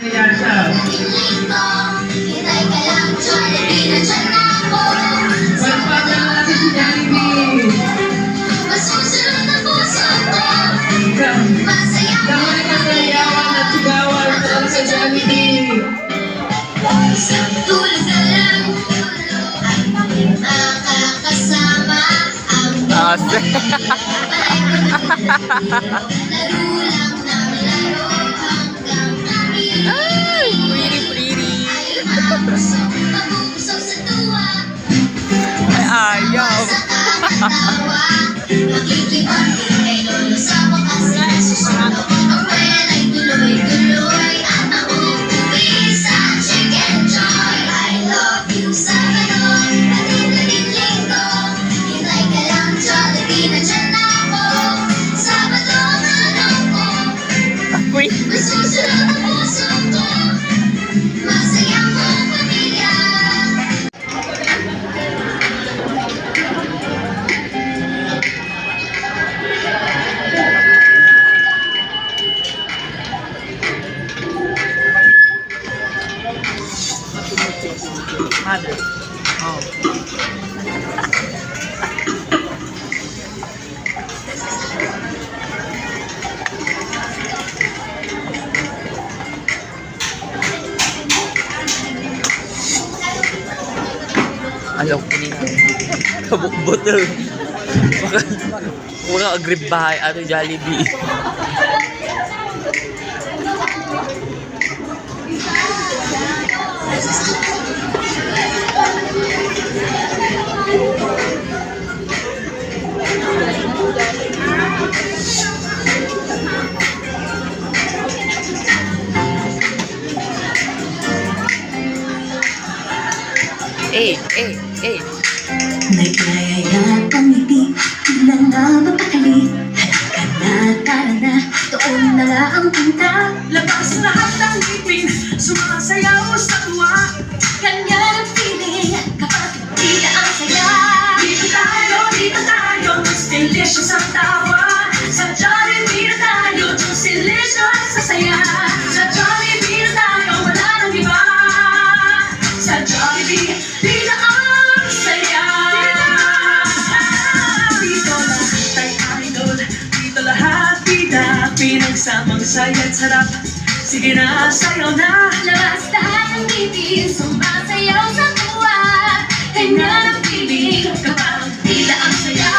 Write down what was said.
Kaya siya. Pagpagal natin si Jollibee. Damay ka sayawan at sigawan sa Jollibee. Tulog na lang at makakasama ang laro lang ng laro hanggang kami Pretty. Mabubusog sa tuwa Ay, ayaw. sa kakatawa Makikipagin kay lolo sa wakas na susunod Ang well ay tuloy-tuloy at nauuwi sa Chicken Joy I love you Sabado at Dating Linggo Hintay ka lang Jollibee nandyan na ako Sabado ang hanap ko Uy. Masusunod ang puso ko Masayang buong pamilya Mother. Oh. Alaw ko nila. Kabuk-botol. Mga agrib bahay ato Jollibee. Eh. Nagkayayatang ngiti, di na nga mapakali Halika na, tara na, doon na nga ang punta Labas lahat ng ngipin, sumasayaw sa tuwa. Ganyan ang feeling, kapag tila ang saya Dito tayo, mas delicious ang tawa. Sa Jollibee na tayo, delicious sa saya. Sa Jollibee na tayo, wala nang iba. Sa Jollibee, di na ang saya. Dito lahat ay idol, dito lahat bida. Pinagsamang saya't sarap, sige na, sayaw na. Labas lahat ng ngiti, sumasayaw sa tuwa Ganyan ang feeling, kapag tila ang saya